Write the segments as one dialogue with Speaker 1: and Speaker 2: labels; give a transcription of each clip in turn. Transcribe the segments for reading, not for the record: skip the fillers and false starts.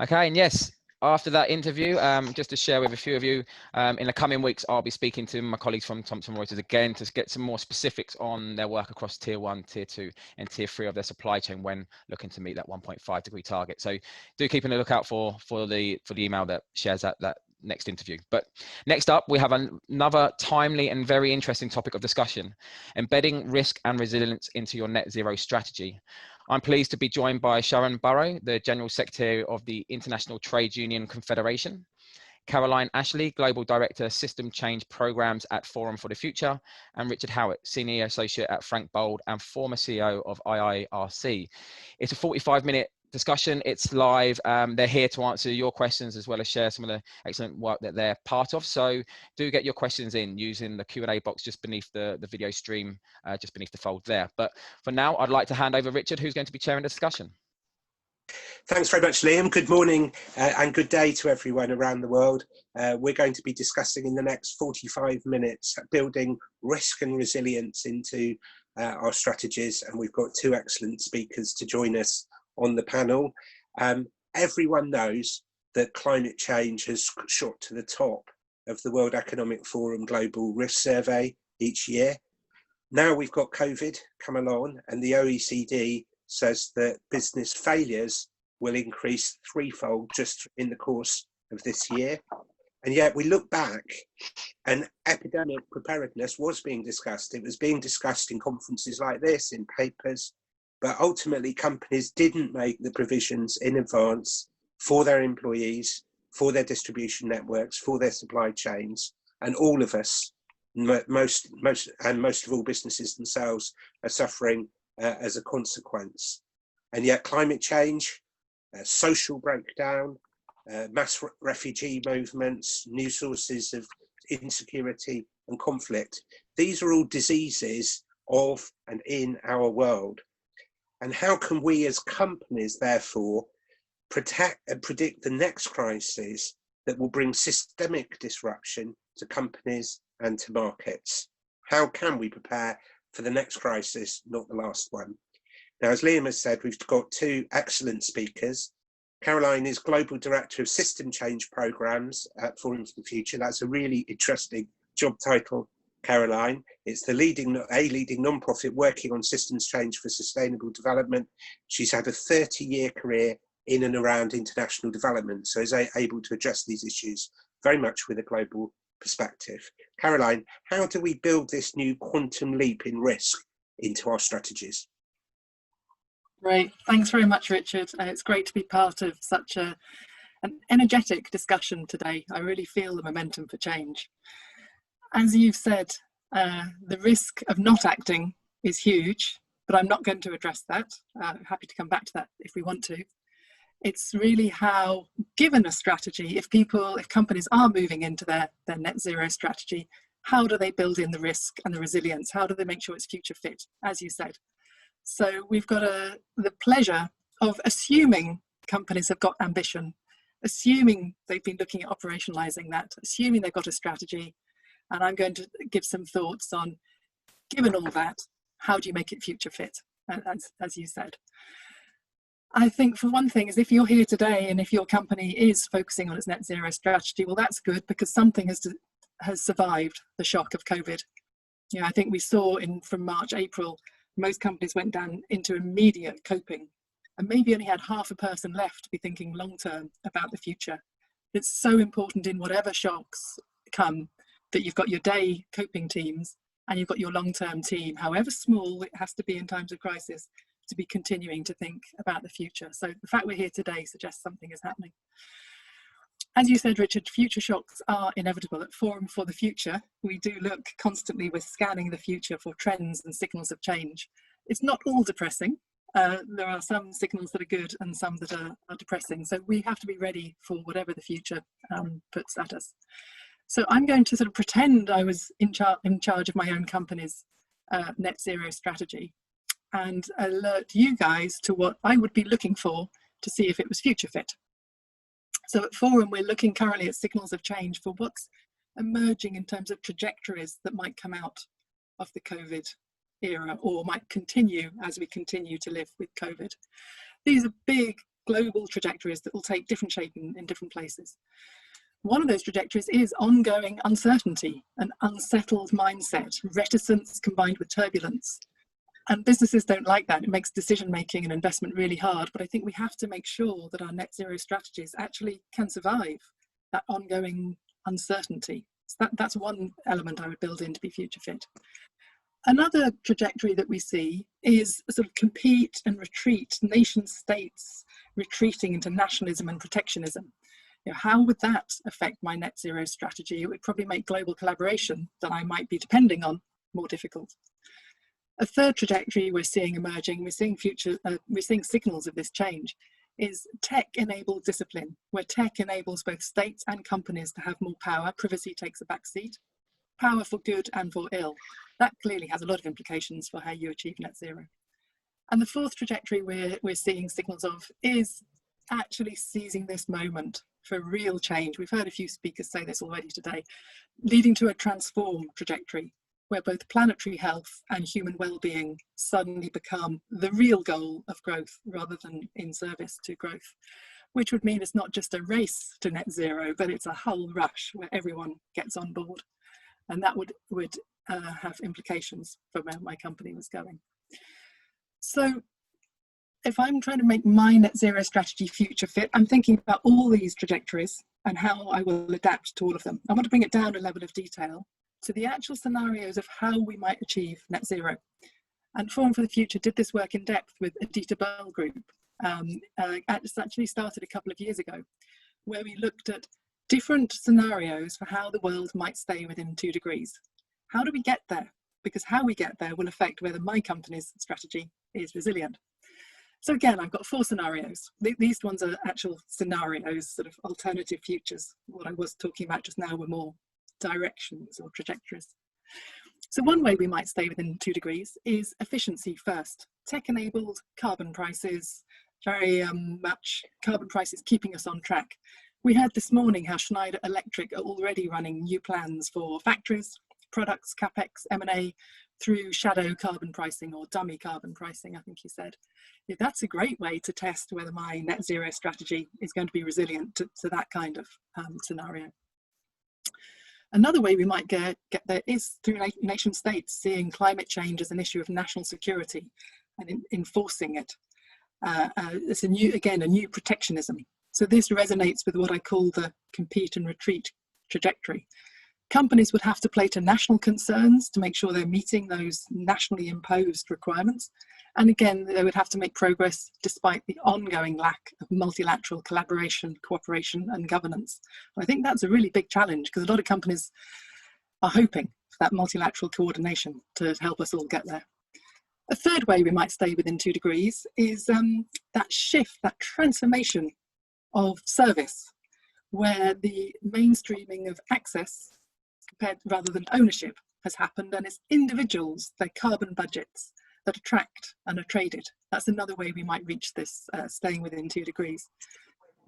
Speaker 1: Okay, and yes, after that interview, just to share with a few of you, in the coming weeks, I'll be speaking to my colleagues from Thomson Reuters again to get some more specifics on their work across tier 1, tier 2, and tier 3 of their supply chain when looking to meet that 1.5 degree target. So do keep on the lookout for the email that shares that next interview. But next up, we have another timely and very interesting topic of discussion: embedding risk and resilience into your net zero strategy. I'm pleased to be joined by Sharan Burrow, the General Secretary of the International Trade Union Confederation, Caroline Ashley, Global Director, System Change Programs at Forum for the Future, and Richard Howitt, Senior Associate at Frank Bold and former CEO of IIRC. It's a 45-minute discussion. It's live. They're here to answer your questions as well as share some of the excellent work that they're part of. So do get your questions in using the Q&A box just beneath the video stream, just beneath the fold there. But for now, I'd like to hand over Richard, who's going to be chairing the discussion.
Speaker 2: Thanks very much, Liam. Good morning and good day to everyone around the world. We're going to be discussing in the next 45 minutes building risk and resilience into our strategies, and we've got two excellent speakers to join us on the panel. Everyone knows that climate change has shot to the top of the World Economic Forum Global Risk Survey each year. Now we've got COVID come along, and the OECD says that business failures will increase threefold just in the course of this year. And yet we look back and epidemic preparedness was being discussed. It was being discussed in conferences like this, in papers, but ultimately companies didn't make the provisions in advance for their employees, for their distribution networks, for their supply chains. And all of us, most of all businesses themselves, are suffering as a consequence. And yet climate change, social breakdown, mass refugee movements, new sources of insecurity and conflict, these are all diseases of and in our world. And how can we as companies therefore protect and predict the next crisis that will bring systemic disruption to companies and to markets? How can we prepare for the next crisis, not the last one? Now, as Liam has said, we've got two excellent speakers. Caroline is Global Director of System Change Programs at Forum for the Future. That's a really interesting job title, Caroline. It's a leading non-profit working on systems change for sustainable development. She's had a 30-year career in and around international development, so is able to address these issues very much with a global perspective. Caroline, how do we build this new quantum leap in risk into our strategies?
Speaker 3: Great, thanks very much, Richard. It's great to be part of such an energetic discussion today. I really feel the momentum for change. As you've said, the risk of not acting is huge, but I'm not going to address that. I'm happy to come back to that if we want to. It's really how, given a strategy, if companies are moving into their net zero strategy, how do they build in the risk and the resilience? How do they make sure it's future fit, as you said? So we've got the pleasure of assuming companies have got ambition, assuming they've been looking at operationalizing that, assuming they've got a strategy. And I'm going to give some thoughts on, given all that, how do you make it future fit, as you said? I think for one thing is, if you're here today and if your company is focusing on its net zero strategy, well, that's good, because something has survived the shock of COVID. You know, I think we saw from March, April, most companies went down into immediate coping and maybe only had half a person left to be thinking long term about the future. It's so important in whatever shocks come that you've got your day coping teams and you've got your long-term team, however small it has to be in times of crisis, to be continuing to think about the future. So the fact we're here today suggests something is happening. As you said, Richard, future shocks are inevitable. At Forum for the Future, we do look constantly, we're scanning the future for trends and signals of change. It's not all depressing. There are some signals that are good and some that are depressing. So we have to be ready for whatever the future puts at us. So I'm going to sort of pretend I was in charge of my own company's net zero strategy and alert you guys to what I would be looking for to see if it was future fit. So at Forum, we're looking currently at signals of change for what's emerging in terms of trajectories that might come out of the COVID era or might continue as we continue to live with COVID. These are big global trajectories that will take different shape in different places. One of those trajectories is ongoing uncertainty, an unsettled mindset, reticence combined with turbulence. And businesses don't like that. It makes decision making and investment really hard. But I think we have to make sure that our net zero strategies actually can survive that ongoing uncertainty. So that's one element I would build in to be future fit. Another trajectory that we see is a sort of compete and retreat, nation states retreating into nationalism and protectionism. You know, how would that affect my net zero strategy? It would probably make global collaboration that I might be depending on more difficult. A third trajectory we're seeing emerging, we're seeing signals of this change, is tech-enabled discipline, where tech enables both states and companies to have more power. Privacy takes a backseat. Power for good and for ill. That clearly has a lot of implications for how you achieve net zero. And the fourth trajectory we're seeing signals of is actually seizing this moment for real change. We've heard a few speakers say this already today, leading to a transform trajectory where both planetary health and human well-being suddenly become the real goal of growth rather than in service to growth, which would mean it's not just a race to net zero, but it's a whole rush where everyone gets on board. And that would have implications for where my company was going. So if I'm trying to make my net zero strategy future fit, I'm thinking about all these trajectories and how I will adapt to all of them. I want to bring it down a level of detail to the actual scenarios of how we might achieve net zero. And Forum for the Future did this work in depth with Adita Burrow Group. It's actually started a couple of years ago, where we looked at different scenarios for how the world might stay within 2 degrees. How do we get there? Because how we get there will affect whether my company's strategy is resilient. So again, I've got 4 scenarios. These ones are actual scenarios, sort of alternative futures. What I was talking about just now were more directions or trajectories. So one way we might stay within 2 degrees is efficiency first. Tech-enabled carbon prices, very much carbon prices keeping us on track. We heard this morning how Schneider Electric are already running new plans for factories, products, CapEx, M&A through shadow carbon pricing or dummy carbon pricing, I think you said. Yeah, that's a great way to test whether my net zero strategy is going to be resilient to that kind of scenario. Another way we might get there is through nation states seeing climate change as an issue of national security and enforcing it. It's a new protectionism. So this resonates with what I call the compete and retreat trajectory. Companies would have to play to national concerns to make sure they're meeting those nationally imposed requirements. And again, they would have to make progress despite the ongoing lack of multilateral collaboration, cooperation, and governance. I think that's a really big challenge because a lot of companies are hoping for that multilateral coordination to help us all get there. A third way we might stay within 2 degrees is that shift, that transformation of service, where the mainstreaming of access rather than ownership has happened, and it's individuals, their carbon budgets, that attract and are traded. That's another way we might reach this staying within 2 degrees.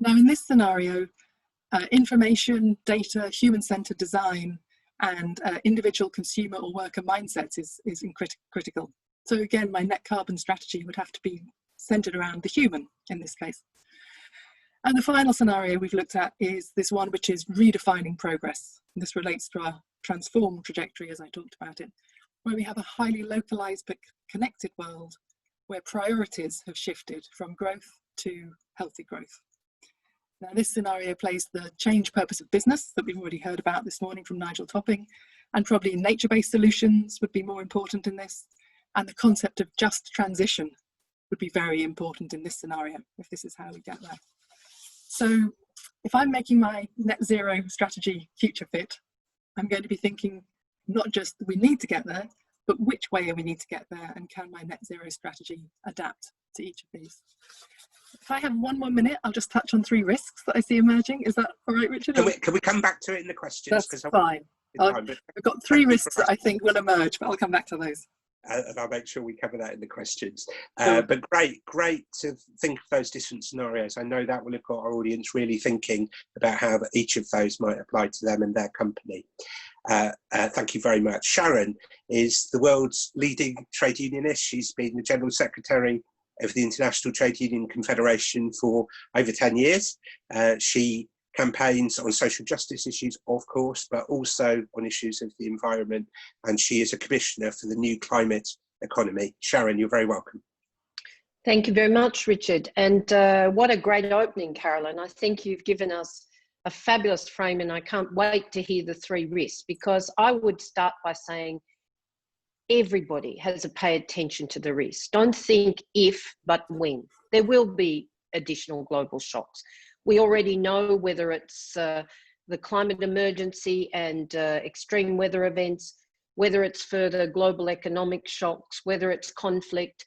Speaker 3: Now in this scenario, information, data, human-centered design, and individual consumer or worker mindsets is critical. So again, my net carbon strategy would have to be centered around the human in this case. And the final scenario we've looked at is this one, which is redefining progress. And this relates to our transform trajectory as I talked about it, where we have a highly localized but connected world where priorities have shifted from growth to healthy growth. Now this scenario plays the change purpose of business that we've already heard about this morning from Nigel Topping, and probably nature-based solutions would be more important in this, and the concept of just transition would be very important in this scenario if this is how we get there. So if I'm making my net zero strategy future fit, I'm going to be thinking not just we need to get there, but which way we need to get there, and can my net zero strategy adapt to each of these? If I have 1 more minute, I'll just touch on 3 risks that I see emerging. Is that all right, Richard?
Speaker 2: Can we come back to it in the questions?
Speaker 3: That's fine. I've got 3 risks that I think will emerge, but I'll come back to those.
Speaker 2: And I'll make sure we cover that in the questions. But great to think of those different scenarios. I know that will have got our audience really thinking about how each of those might apply to them and their company. Thank you very much. Sharan is the world's leading trade unionist. She's been the General Secretary of the International Trade Union Confederation for over 10 years. She campaigns on social justice issues, of course, but also on issues of the environment. And she is a commissioner for the new climate economy. Sharan, you're very welcome.
Speaker 4: Thank you very much, Richard. And what a great opening, Carolyn. I think you've given us a fabulous frame, and I can't wait to hear the three risks, because I would start by saying everybody has to pay attention to the risks. Don't think if, but when. There will be additional global shocks. We already know, whether it's the climate emergency and extreme weather events, whether it's further global economic shocks, whether it's conflict,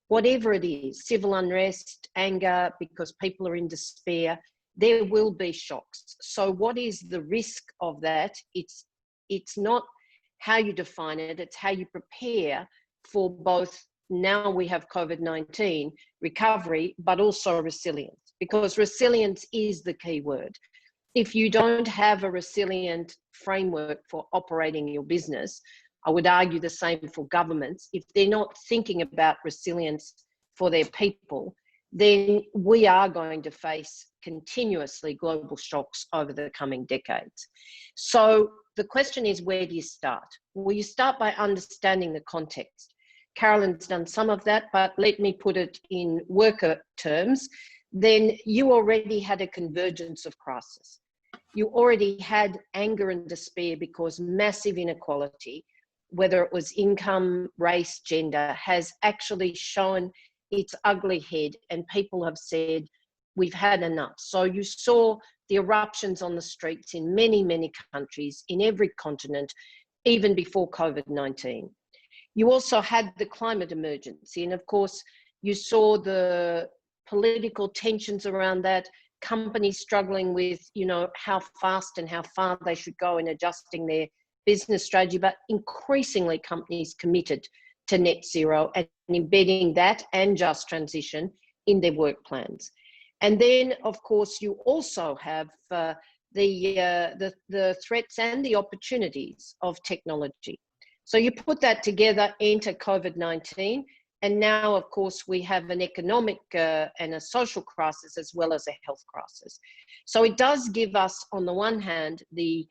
Speaker 4: whatever it is, civil unrest, anger, because people are in despair, there will be shocks. So what is the risk of that? It's not how you define it, it's how you prepare for both. Now we have COVID-19 recovery, but also resilience, because resilience is the key word. If you don't have a resilient framework for operating your business, I would argue the same for governments. If they're not thinking about resilience for their people, then we are going to face continuously global shocks over the coming decades. So the question is, where do you start? Well, you start by understanding the context. Carolyn's done some of that, but let me put it in worker terms. Then you already had a convergence of crisis. You already had anger and despair because massive inequality, whether it was income, race, gender, has actually shown its ugly head, and people have said, we've had enough. So you saw the eruptions on the streets in many, many countries, in every continent, even before COVID-19. You also had the climate emergency, and of course, you saw the political tensions around that, companies struggling with, how fast and how far they should go in adjusting their business strategy, but increasingly companies committed to net zero and embedding that and just transition in their work plans. And then, of course, you also have the threats and the opportunities of technology. So you put that together, enter COVID-19, and now, of course, we have an economic and a social crisis as well as a health crisis. So it does give us, on the one hand, the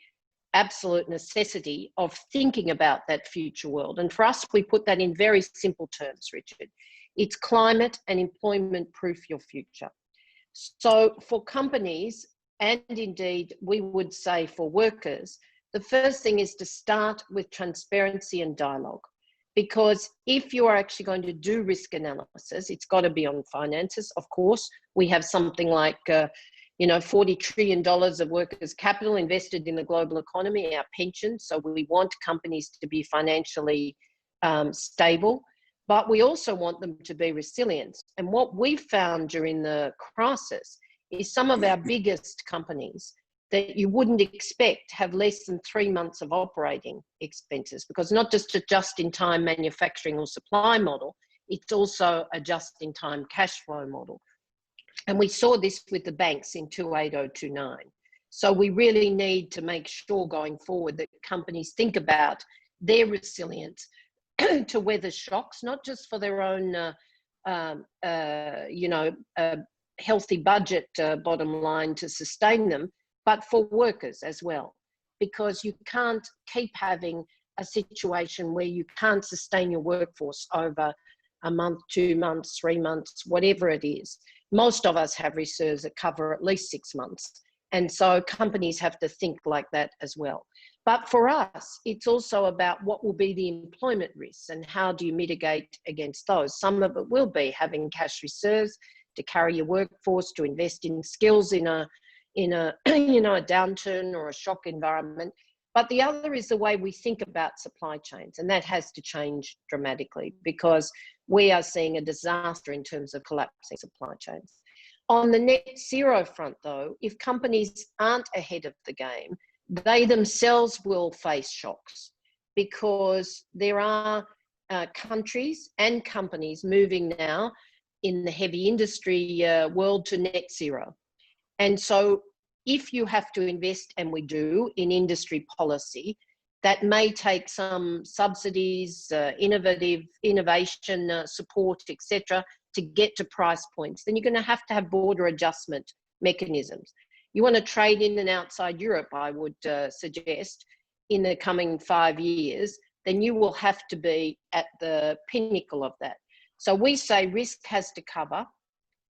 Speaker 4: absolute necessity of thinking about that future world. And for us, we put that in very simple terms, Richard. It's climate and employment proof your future. So for companies, and indeed we would say for workers, the first thing is to start with transparency and dialogue. Because if you are actually going to do risk analysis, it's got to be on finances. Of course, we have something like $40 trillion of workers' capital invested in the global economy, our pensions. So we want companies to be financially stable, but we also want them to be resilient. And what we found during the crisis is some of our biggest companies that you wouldn't expect have less than 3 months of operating expenses, because not just a just-in-time manufacturing or supply model, it's also a just-in-time cash flow model. And we saw this with the banks in 2008-09. So we really need to make sure going forward that companies think about their resilience to weather shocks, not just for their own, healthy budget bottom line to sustain them, but for workers as well. Because you can't keep having a situation where you can't sustain your workforce over a month, 2 months, 3 months, whatever it is. Most of us have reserves that cover at least 6 months. And so companies have to think like that as well. But for us, it's also about what will be the employment risks and how do you mitigate against those. Some of it will be having cash reserves to carry your workforce, to invest in skills in a a downturn or a shock environment. But the other is the way we think about supply chains, and that has to change dramatically because we are seeing a disaster in terms of collapsing supply chains. On the net zero front, though, if companies aren't ahead of the game, they themselves will face shocks because there are countries and companies moving now in the heavy industry world to net zero. And so if you have to invest, and we do, in industry policy, that may take some subsidies, innovation support, etc., to get to price points, then you're going to have border adjustment mechanisms. You want to trade in and outside Europe, I would suggest, in the coming 5 years, then you will have to be at the pinnacle of that. So we say risk has to cover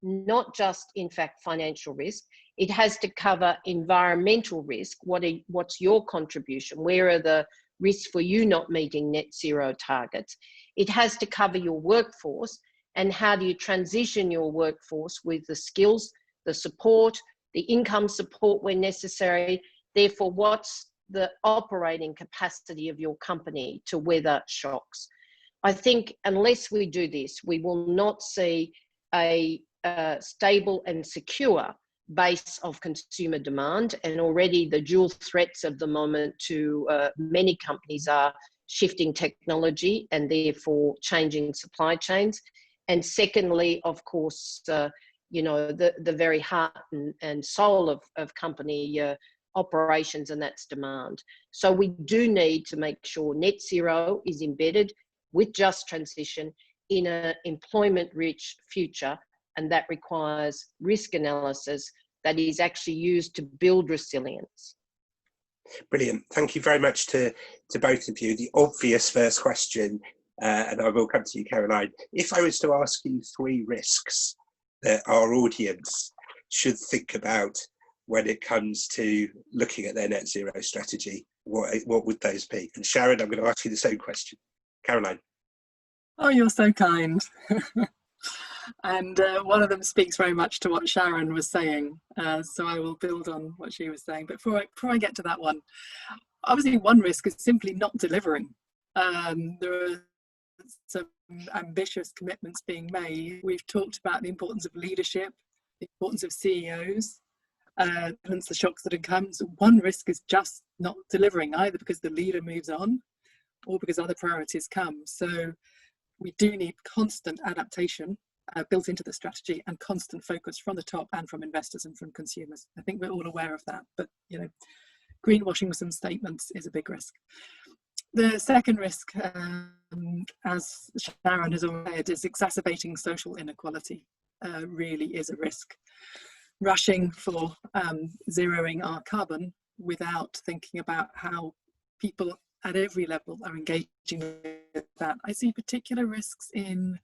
Speaker 4: not just, in fact, financial risk. It has to cover environmental risk. What's your contribution? Where are the risks for you not meeting net zero targets? It has to cover your workforce, and how do you transition your workforce with the skills, the support, the income support where necessary. Therefore, what's the operating capacity of your company to weather shocks? I think unless we do this, we will not see a stable and secure base of consumer demand. And already the dual threats of the moment to many companies are shifting technology and therefore changing supply chains. And secondly, of course, you know, the very heart and soul of company operations, and that's demand. So we do need to make sure net zero is embedded with just transition in an employment-rich future, and that requires risk analysis that is actually used to build resilience.
Speaker 2: Brilliant. Thank you very much to both of you. The obvious first question, and I will come to you, Caroline. If I was to ask you 3 risks that our audience should think about when it comes to looking at their net zero strategy, what would those be? And Sharon, I'm going to ask you the same question. Caroline.
Speaker 3: Oh, you're so kind. And one of them speaks very much to what Sharon was saying, so I will build on what she was saying. But before I get to that one, obviously one risk is simply not delivering. There are some ambitious commitments being made. We've talked about the importance of leadership, the importance of CEOs, the shocks that come. So one risk is just not delivering, either because the leader moves on or because other priorities come. So we do need constant adaptation built into the strategy, and constant focus from the top and from investors and from consumers. I think we're all aware of that, but you know, greenwashing with some statements is a big risk. The second risk, as Sharon has already said, is exacerbating social inequality. Really is a risk. Rushing for zeroing our carbon without thinking about how people at every level are engaging with that. I see particular risks in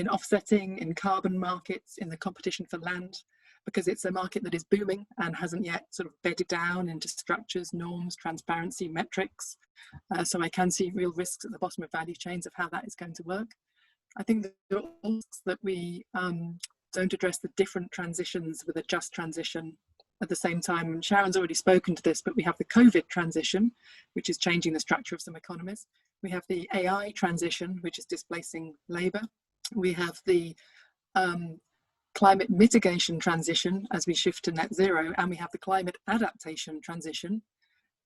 Speaker 3: offsetting, in carbon markets, in the competition for land, because it's a market that is booming and hasn't yet sort of bedded down into structures, norms, transparency, metrics. So I can see real risks at the bottom of value chains of how that is going to work. I think there are also that we don't address the different transitions with a just transition at the same time. And Sharon's already spoken to this, but we have the COVID transition, which is changing the structure of some economies. We have the AI transition, which is displacing labour. We have the climate mitigation transition as we shift to net zero, and we have the climate adaptation transition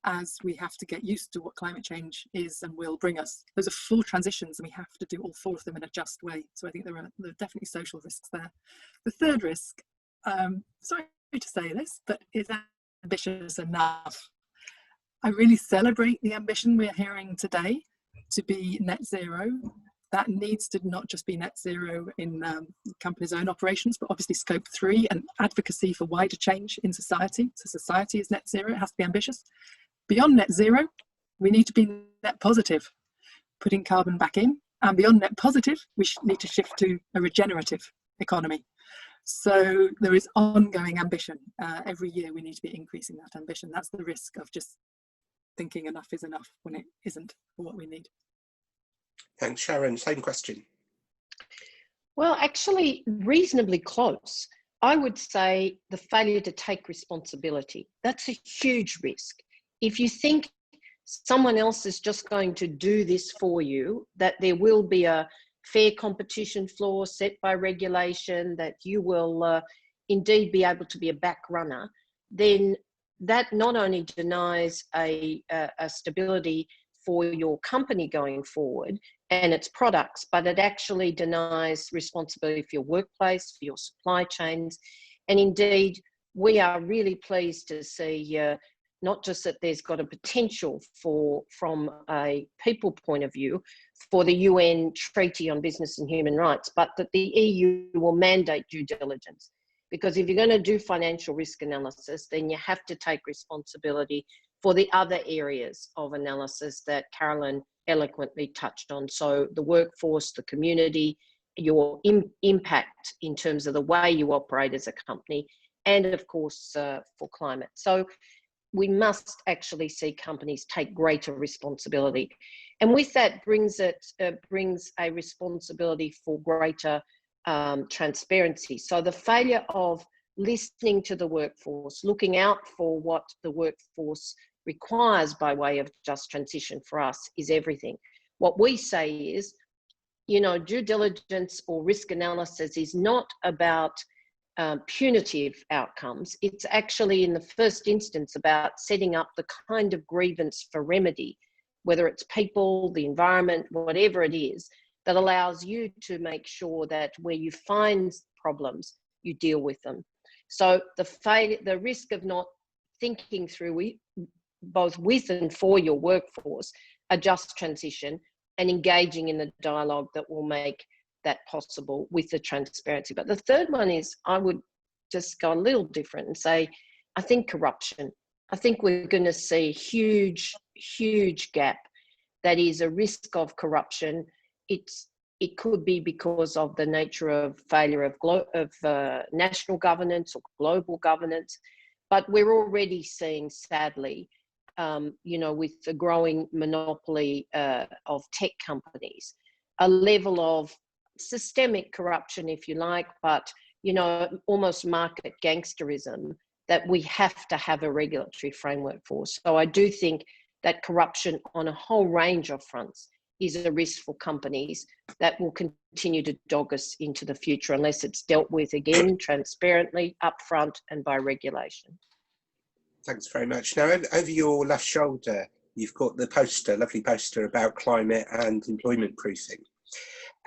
Speaker 3: as we have to get used to what climate change is and will bring us. Those are 4 transitions, and we have to do all 4 of them in a just way. So I think there are definitely social risks there. The third risk, sorry to say this, but is ambitious enough? I really celebrate the ambition we're hearing today to be net zero. That needs to not just be net zero in companies' own operations, but obviously scope 3 and advocacy for wider change in society. So society is net zero, it has to be ambitious. Beyond net zero, we need to be net positive, putting carbon back in. And beyond net positive, we need to shift to a regenerative economy. So there is ongoing ambition. Every year we need to be increasing that ambition. That's the risk of just thinking enough is enough when it isn't for what we need.
Speaker 2: Thanks, Sharon. Same question.
Speaker 4: Well, actually, reasonably close. I would say the failure to take responsibility. That's a huge risk. If you think someone else is just going to do this for you, that there will be a fair competition floor set by regulation, that you will indeed be able to be a back runner, then that not only denies a stability for your company going forward and its products, but it actually denies responsibility for your workplace, for your supply chains. And indeed, we are really pleased to see not just that there's got a potential from a people point of view for the UN Treaty on Business and Human Rights, but that the EU will mandate due diligence. Because if you're going to do financial risk analysis, then you have to take responsibility for the other areas of analysis that Carolyn eloquently touched on. So the workforce, the community, your impact in terms of the way you operate as a company, and of course for climate. So we must actually see companies take greater responsibility. And with that brings a responsibility for greater transparency. So the failure of listening to the workforce, looking out for what the workforce requires by way of just transition for us is everything. What we say is, you know, due diligence or risk analysis is not about punitive outcomes. It's actually in the first instance about setting up the kind of grievance for remedy, whether it's people, the environment, whatever it is, that allows you to make sure that where you find problems, you deal with them. So the risk of not thinking through both with and for your workforce a just transition and engaging in the dialogue that will make that possible with the transparency. But the third one is, I would just go a little different and say, I think corruption. I think we're going to see huge gap that is a risk of corruption. It could be because of the nature of failure of national governance or global governance, but we're already seeing, sadly, you know, with the growing monopoly of tech companies, a level of systemic corruption, if you like, but, you know, almost market gangsterism that we have to have a regulatory framework for. So I do think that corruption on a whole range of fronts is a risk for companies that will continue to dog us into the future unless it's dealt with, again, transparently, upfront, and by regulation.
Speaker 2: Thanks very much. Now, over your left shoulder, you've got the poster, lovely poster about climate and employment proofing.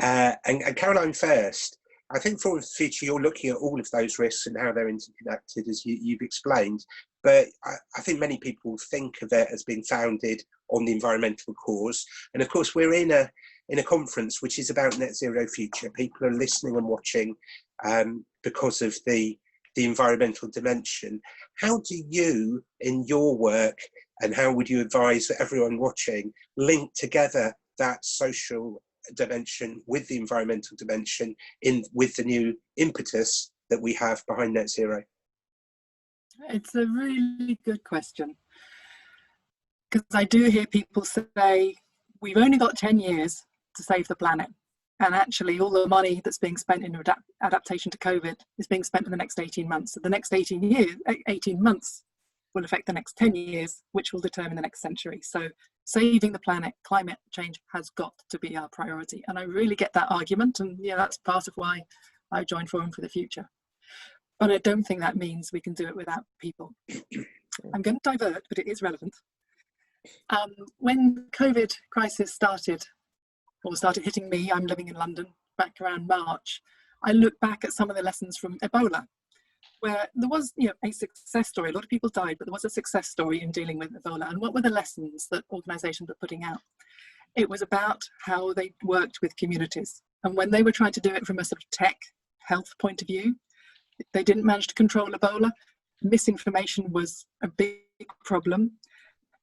Speaker 2: And Caroline, first, I think for the future, you're looking at all of those risks and how they're interconnected, as you've explained. But I think many people think of it as being founded on the environmental cause. And of course, we're in a conference which is about net zero future. People are listening and watching because of the environmental dimension. How do you, in your work, and how would you advise everyone watching, link together that social dimension with the environmental dimension with the new impetus that we have behind net zero?
Speaker 3: It's a really good question, because I do hear people say, we've only got 10 years to save the planet. And actually all the money that's being spent in adaptation to COVID is being spent in the next 18 months. So the next 18 months will affect the next 10 years, which will determine the next century. So saving the planet, climate change has got to be our priority. And I really get that argument. And yeah, that's part of why I joined Forum for the Future. But I don't think that means we can do it without people. I'm going to divert, but it is relevant. When COVID crisis started hitting me, I'm living in London, back around March, I look back at some of the lessons from Ebola, where there was, you know, a success story. A lot of people died, but there was a success story in dealing with Ebola. And what were the lessons that organisations were putting out? It was about how they worked with communities. And when they were trying to do it from a sort of tech health point of view, they didn't manage to control Ebola. Misinformation was a big problem.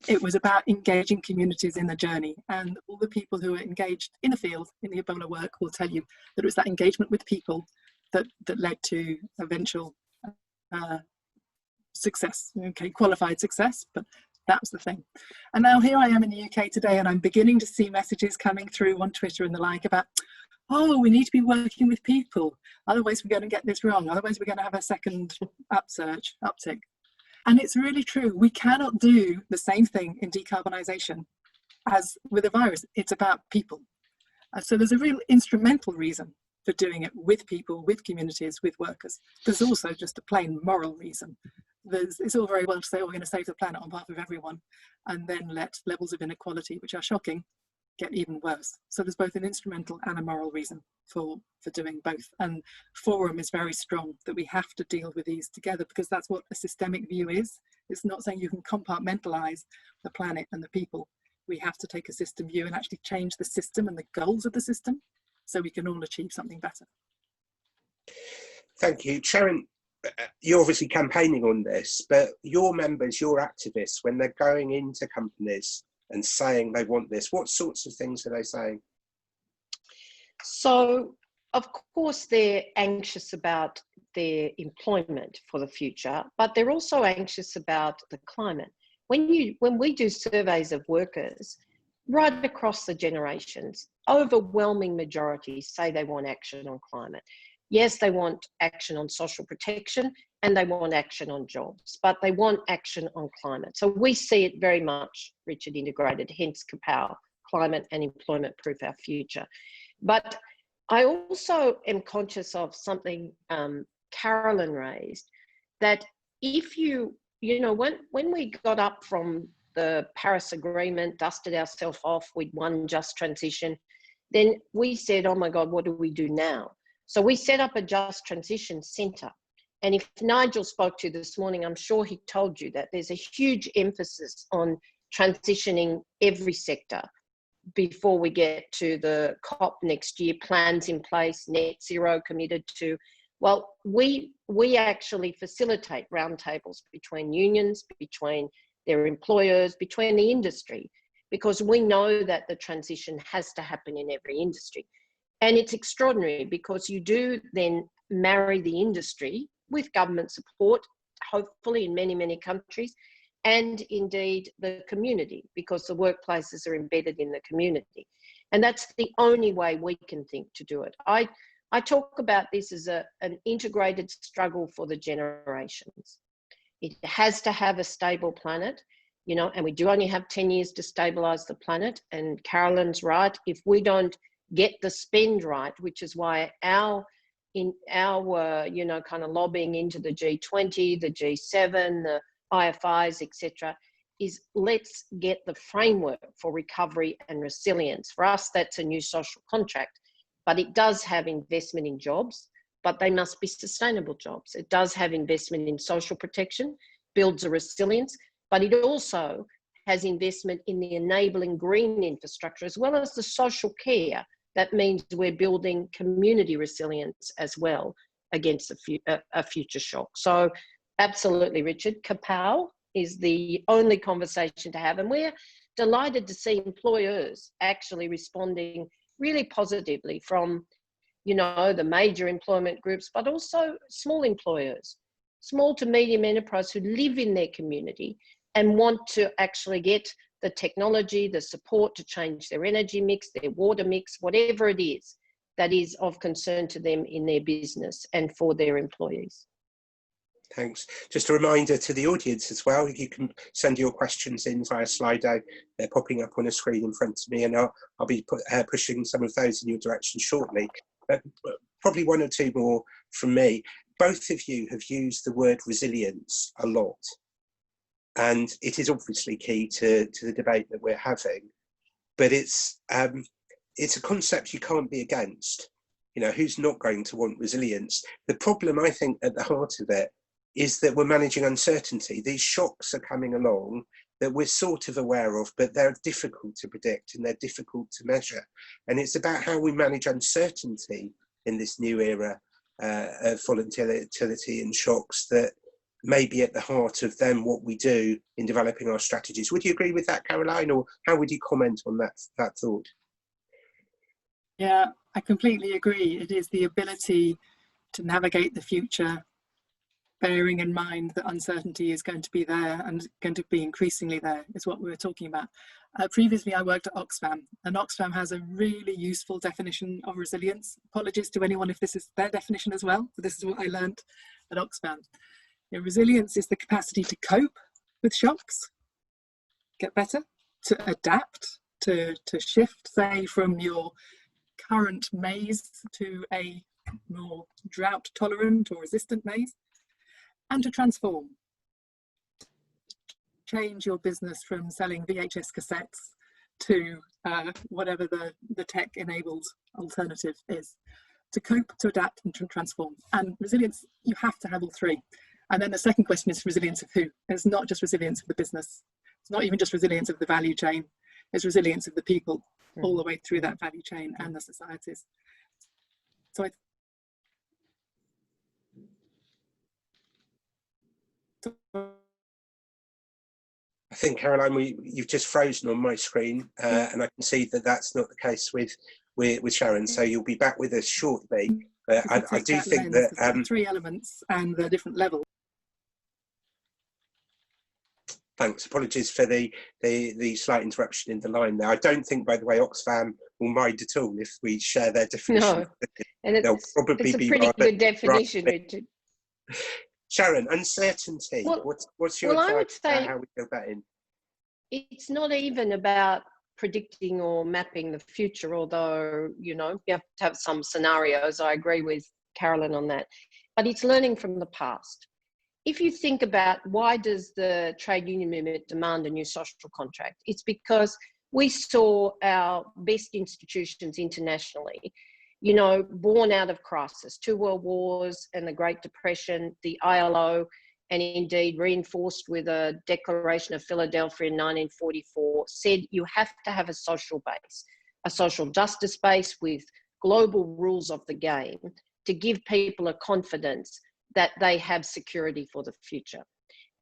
Speaker 3: It was about engaging communities in the journey, and all the people who are engaged in the field in the Ebola work will tell you that it was that engagement with people that led to eventual success, okay, qualified success, but that was the thing. And now here I am in the UK today, and I'm beginning to see messages coming through on Twitter and the like about, oh, we need to be working with people, otherwise we're going to get this wrong, otherwise we're going to have a second uptick. And it's really true. We cannot do the same thing in decarbonisation as with a virus. It's about people. So there's a real instrumental reason for doing it with people, with communities, with workers. There's also just a plain moral reason. It's all very well to say, oh, we're going to save the planet on behalf of everyone, and then let levels of inequality, which are shocking, get even worse. So there's both an instrumental and a moral reason for doing both. And Forum is very strong that we have to deal with these together, because that's what a systemic view is. It's not saying you can compartmentalize the planet and the people. We have to take a system view and actually change the system and the goals of the system so we can all achieve something better.
Speaker 2: Thank you. Sharan, you're obviously campaigning on this, but your members, your activists, when they're going into companies and saying they want this, what sorts of things are they saying?
Speaker 4: So, of course, they're anxious about their employment for the future, but they're also anxious about the climate. When we do surveys of workers right across the generations, overwhelming majorities say they want action on climate. Yes, they want action on social protection and they want action on jobs, but they want action on climate. So we see it very much, Richard, integrated, hence Kapow, climate and employment proof our future. But I also am conscious of something Carolyn raised, that if when we got up from the Paris Agreement, dusted ourselves off, we'd won just transition, then we said, oh my God, what do we do now? So we set up a Just Transition Centre. And if Nigel spoke to you this morning, I'm sure he told you that there's a huge emphasis on transitioning every sector before we get to the COP next year, plans in place, net zero committed to. Well, we actually facilitate roundtables between unions, between their employers, between the industry, because we know that the transition has to happen in every industry. And it's extraordinary because you do then marry the industry with government support, hopefully in many, many countries, and indeed the community, because the workplaces are embedded in the community. And that's the only way we can think to do it. I talk about this as an integrated struggle for the generations. It has to have a stable planet, and we do only have 10 years to stabilise the planet. And Carolyn's right, if we don't get the spend right, which is why our kind of lobbying into the G20, the G7, the IFIs, etc., is let's get the framework for recovery and resilience. For us, that's a new social contract, but it does have investment in jobs, but they must be sustainable jobs. It does have investment in social protection, builds a resilience, but it also has investment in the enabling green infrastructure as well as the social care. That means we're building community resilience as well against a future shock. So absolutely, Richard, Kapow is the only conversation to have. And we're delighted to see employers actually responding really positively from, the major employment groups, but also small employers, small to medium enterprise who live in their community and want to actually get the technology, the support to change their energy mix, their water mix, whatever it is that is of concern to them in their business and for their employees.
Speaker 2: Thanks. Just a reminder to the audience as well, you can send your questions in via Slido. They're popping up on a screen in front of me, and I'll be pushing some of those in your direction shortly. Probably one or two more from me. Both of you have used the word resilience a lot, and it is obviously key to the debate that we're having, but it's a concept you can't be against. Who's not going to want resilience? The problem, I think, at the heart of it is that we're managing uncertainty. These shocks are coming along that we're sort of aware of, but they're difficult to predict and they're difficult to measure. And it's about how we manage uncertainty in this new era of volatility and shocks that may be at the heart of then what we do in developing our strategies. Would you agree with that, Caroline, or how would you comment on that thought?
Speaker 3: Yeah, I completely agree. It is the ability to navigate the future, bearing in mind that uncertainty is going to be there and going to be increasingly there, is what we were talking about. Previously, I worked at Oxfam, and Oxfam has a really useful definition of resilience. Apologies to anyone if this is their definition as well, but this is what I learned at Oxfam. Resilience is the capacity to cope with shocks, get better, to adapt, to shift, say, from your current maze to a more drought tolerant or resistant maze, and to transform. Change your business from selling VHS cassettes to whatever the tech-enabled alternative is, to cope, to adapt, and to transform. And resilience, you have to have all three. And then the second question is resilience of who? It's not just resilience of the business. It's not even just resilience of the value chain. It's resilience of the people all the way through that value chain and the societies. So
Speaker 2: I think, Caroline, you've just frozen on my screen, and I can see that that's not the case with Sharan. So you'll be back with us shortly. But I do think that
Speaker 3: three elements and the different levels.
Speaker 2: Thanks. Apologies for the slight interruption in the line there. I don't think, by the way, Oxfam will mind at all if we share their definition.
Speaker 4: No, and it's a pretty good definition, Richard.
Speaker 2: Sharan, uncertainty.
Speaker 4: Well,
Speaker 2: what's your advice
Speaker 4: I would say
Speaker 2: how we build that in?
Speaker 4: It's not even about predicting or mapping the future, although, you know, you have to have some scenarios. I agree with Carolyn on that. But it's learning from the past. If you think about why does the trade union movement demand a new social contract, it's because we saw our best institutions internationally, you know, born out of crisis, 2 world wars and the Great Depression, the ILO, and indeed reinforced with a Declaration of Philadelphia in 1944, said you have to have a social base, a social justice base with global rules of the game to give people a confidence that they have security for the future.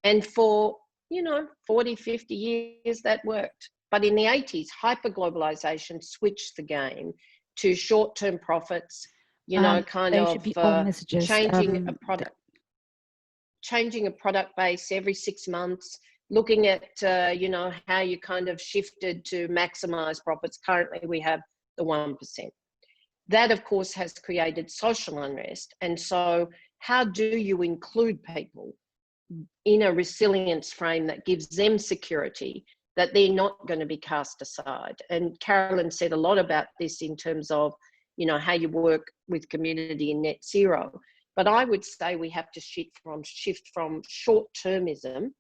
Speaker 4: And for, you know, 40, 50 years that worked. But in the 80s, hyperglobalization switched the game to short-term profits, you know, kind of changing a product base every 6 months, looking at, you know, how you kind of shifted to maximize profits. Currently, we have the 1%. That, of course, has created social unrest. And so how do you include people in a resilience frame that gives them security, that they're not going to be cast aside? And Carolyn said a lot about this in terms of, you know, how you work with community in net zero. But I would say we have to shift from short-termism,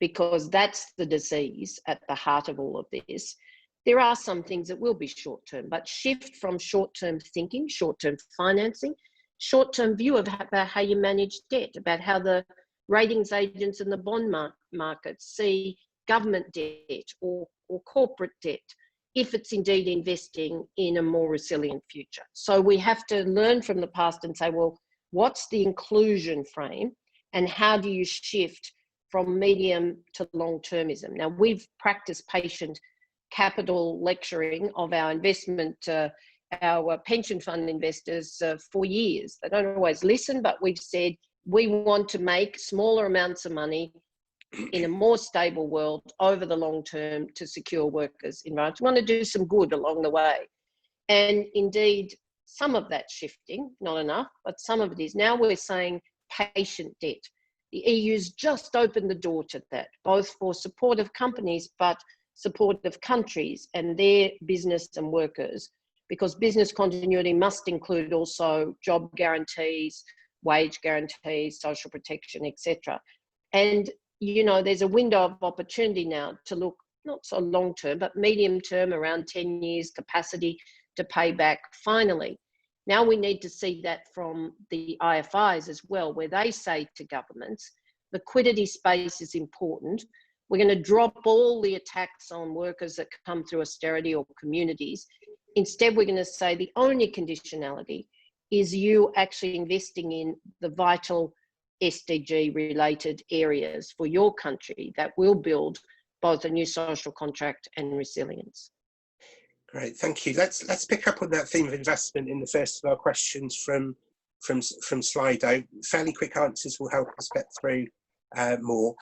Speaker 4: because that's the disease at the heart of all of this. There are some things that will be short-term, but shift from short-term thinking, short-term financing, short-term view of about how you manage debt, about how the ratings agents and the bond markets see government debt or corporate debt, if it's indeed investing in a more resilient future. So we have to learn from the past and say, well, what's the inclusion frame and how do you shift from medium to long-termism? Now, we've practiced patient capital lecturing of our investment, our pension fund investors for years. They don't always listen, but we've said we want to make smaller amounts of money in a more stable world over the long term to secure workers' environments. We want to do some good along the way. And indeed, some of that shifting, not enough, but some of it is. Now we're saying patient debt. The EU's just opened the door to that, both for support of companies, but support of countries and their business and workers, because business continuity must include also job guarantees, wage guarantees, social protection, etc. And, you know, there's a window of opportunity now to look not so long term, but medium term, around 10 years capacity to pay back finally. Now we need to see that from the IFIs as well, where they say to governments, liquidity space is important. We're going to drop all the attacks on workers that come through austerity or communities. Instead, we're going to say the only conditionality is you actually investing in the vital SDG related areas for your country that will build both a new social contract and resilience.
Speaker 2: Great, thank you. Let's pick up on that theme of investment in the first of our questions from Slido. Fairly quick answers will help us get through more.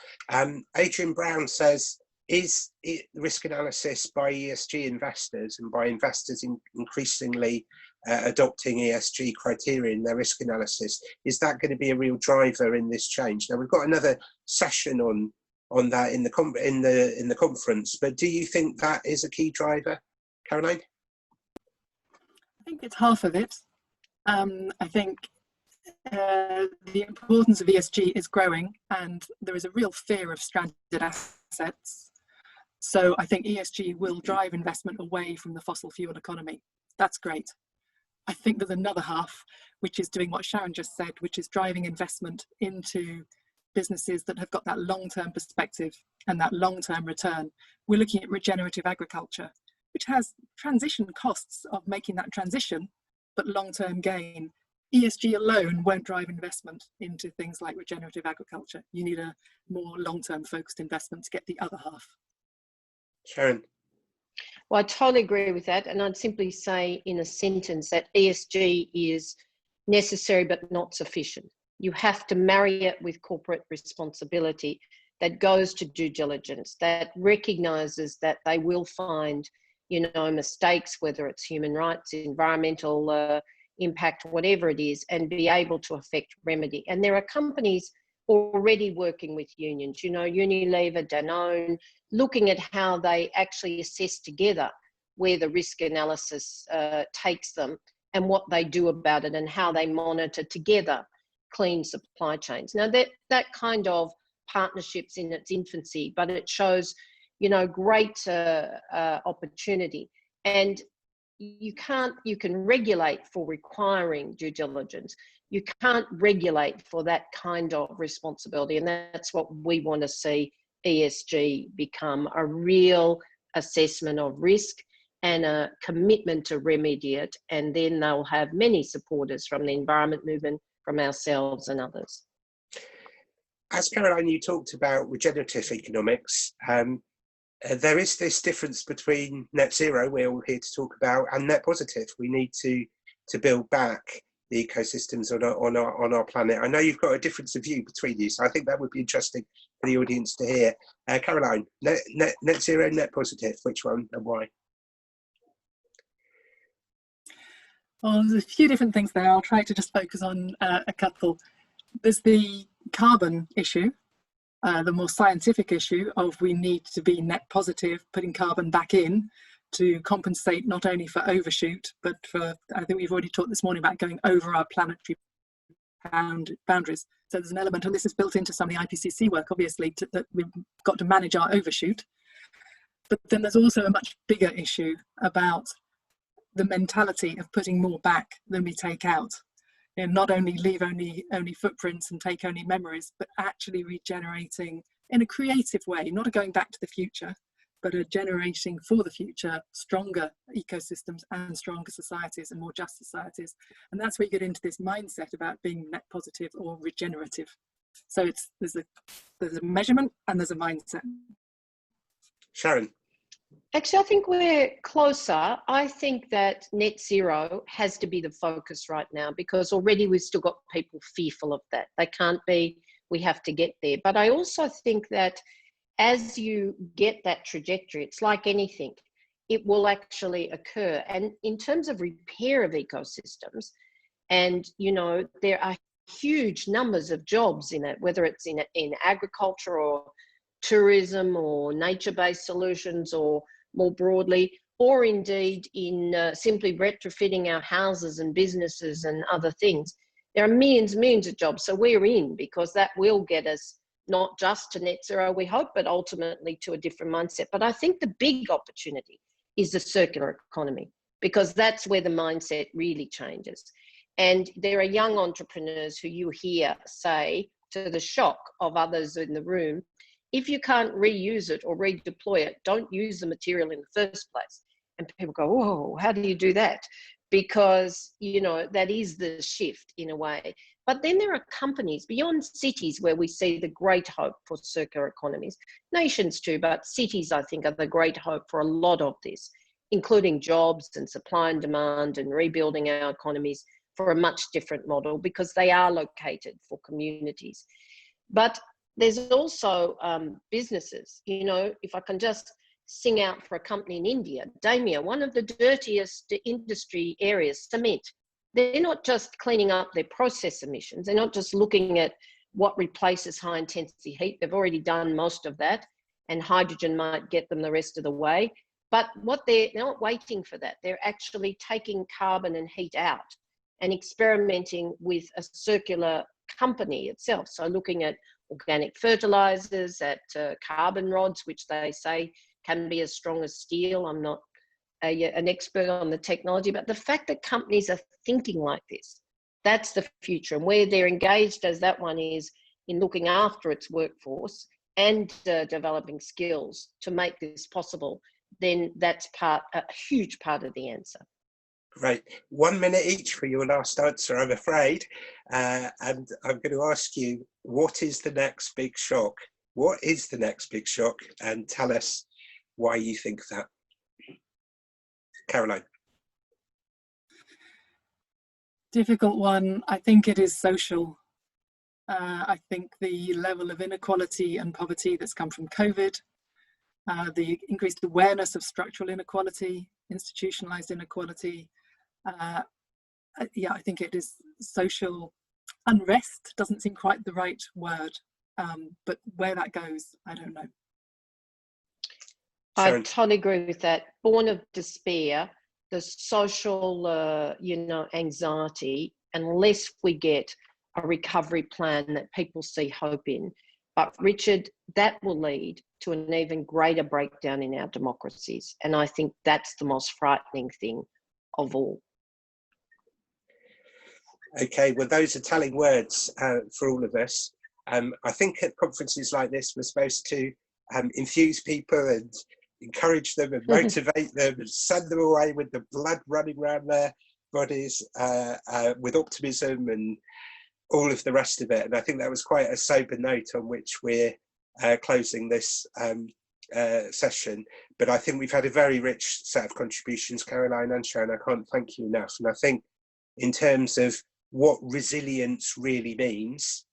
Speaker 2: Adrian Brown says, is it risk analysis by ESG investors and by investors increasingly adopting ESG criteria in their risk analysis, is that going to be a real driver in this change? Now we've got another session on that in the conference, but do you think that is a key driver, Caroline?
Speaker 3: I think it's half of it. I think the importance of ESG is growing, and there is a real fear of stranded assets. So I think ESG will drive investment away from the fossil fuel economy. That's great. I think there's another half, which is doing what Sharan just said, which is driving investment into businesses that have got that long-term perspective and that long-term return. We're looking at regenerative agriculture, which has transition costs of making that transition, but long-term gain. ESG alone won't drive investment into things like regenerative agriculture. You need a more long-term focused investment to get the other half.
Speaker 2: Sharan.
Speaker 4: Well, I totally agree with that. And I'd simply say in a sentence that ESG is necessary but not sufficient. You have to marry it with corporate responsibility that goes to due diligence, that recognises that they will find, you know, mistakes, whether it's human rights, environmental impact, whatever it is, and be able to effect remedy. And there are companies already working with unions, you know, Unilever, Danone, looking at how they actually assess together where the risk analysis takes them and what they do about it and how they monitor together clean supply chains. Now that kind of partnership's in its infancy, but it shows, you know, great opportunity. And you can regulate for requiring due diligence. You can't regulate for that kind of responsibility. And that's what we want to see ESG become, a real assessment of risk and a commitment to remedy it. And then they'll have many supporters from the environment movement, from ourselves and others.
Speaker 2: As Caroline, you talked about regenerative economics. There is this difference between net zero, we're all here to talk about, and net positive. We need to build back the ecosystems on our planet. I know you've got a difference of view between you, so I think that would be interesting for the audience to hear. Caroline, net zero, net positive, which one and why?
Speaker 3: Well, there's a few different things there. I'll try to just focus on a couple. There's the carbon issue, the more scientific issue of we need to be net positive, putting carbon back in to compensate not only for overshoot, but for, I think we've already talked this morning about going over our planetary boundaries. So there's an element, and this is built into some of the IPCC work, obviously, that we've got to manage our overshoot. But then there's also a much bigger issue about the mentality of putting more back than we take out. You know, not only leave only footprints and take only memories, but actually regenerating in a creative way, not a going back to the future, but a generating for the future stronger ecosystems and stronger societies and more just societies. And that's where you get into this mindset about being net positive or regenerative. So there's a measurement and there's a mindset.
Speaker 2: Sharan.
Speaker 4: Actually, I think we're closer. I think that net zero has to be the focus right now, because already we've still got people fearful of that. They can't be, we have to get there. But I also think that as you get that trajectory, it's like anything, it will actually occur. And in terms of repair of ecosystems, and, you know, there are huge numbers of jobs in it, whether it's in agriculture or tourism or nature-based solutions, or more broadly, or indeed in simply retrofitting our houses and businesses and other things. There are millions of jobs. So we're in, because that will get us not just to net zero, we hope, but ultimately to a different mindset. But I think the big opportunity is the circular economy, because that's where the mindset really changes. And there are young entrepreneurs who you hear say, to the shock of others in the room, if you can't reuse it or redeploy it, don't use the material in the first place. And people go, whoa, how do you do that? Because, you know, that is the shift in a way. But then there are companies beyond cities where we see the great hope for circular economies. Nations too, but cities, I think, are the great hope for a lot of this, including jobs and supply and demand and rebuilding our economies for a much different model, because they are located for communities. But there's also businesses, you know, if I can just sing out for a company in India, Damia, one of the dirtiest industry areas, cement. They're not just cleaning up their process emissions. They're not just looking at what replaces high intensity heat. They've already done most of that, and hydrogen might get them the rest of the way. But they're not waiting for that. They're actually taking carbon and heat out and experimenting with a circular company itself. So looking at organic fertilizers, at carbon rods, which they say can be as strong as steel. I'm not an expert on the technology, but the fact that companies are thinking like this, that's the future. And where they're engaged as that one is in looking after its workforce and developing skills to make this possible, then that's a huge part of the answer.
Speaker 2: Great. 1 minute each for your last answer, I'm afraid. And I'm going to ask you, what is the next big shock? What is the next big shock? And tell us why you think that. Caroline.
Speaker 3: Difficult one. I think it is social. I think the level of inequality and poverty that's come from COVID, the increased awareness of structural inequality, institutionalized inequality. Yeah, I think it is social unrest. Doesn't seem quite the right word, but where that goes, I don't know.
Speaker 4: I totally agree with that. Born of despair, the social, anxiety, unless we get a recovery plan that people see hope in. But Richard, that will lead to an even greater breakdown in our democracies. And I think that's the most frightening thing of all.
Speaker 2: Okay, well, those are telling words for all of us. I think at conferences like this, we're supposed to infuse people and encourage them and motivate them and send them away with the blood running around their bodies with optimism and all of the rest of it. And I think that was quite a sober note on which we're closing this session. But I think we've had a very rich set of contributions, Caroline and Sharan. I can't thank you enough. And I think in terms of what resilience really means,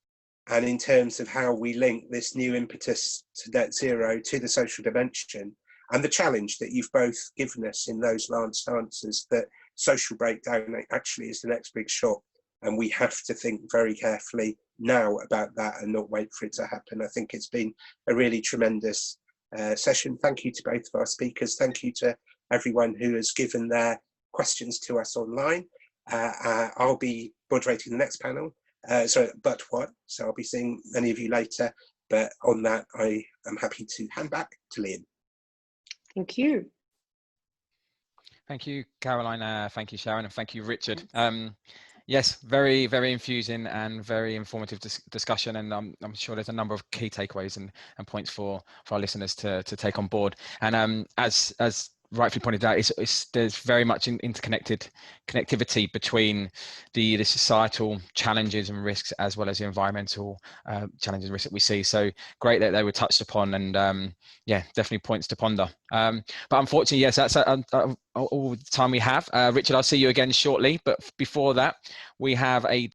Speaker 2: and in terms of how we link this new impetus to net zero to the social dimension, and the challenge that you've both given us in those last answers, that social breakdown actually is the next big shock. And we have to think very carefully now about that and not wait for it to happen. I think it's been a really tremendous session. Thank you to both of our speakers. Thank you to everyone who has given their questions to us online. I'll be moderating the next panel, so I'll be seeing many of you later. But on that, I am happy to hand back to Liam.
Speaker 4: Thank you.
Speaker 1: Thank you, Caroline. Thank you, Sharan, and thank you, Richard. Yes, very, very infusing and very informative discussion, and I'm sure there's a number of key takeaways and points for our listeners to take on board. And as rightfully pointed out, there's very much connectivity between the societal challenges and risks as well as the environmental challenges and risks that we see. So great that they were touched upon, and yeah, definitely points to ponder. But unfortunately, yes, that's all the time we have. Richard, I'll see you again shortly. But before that, we have a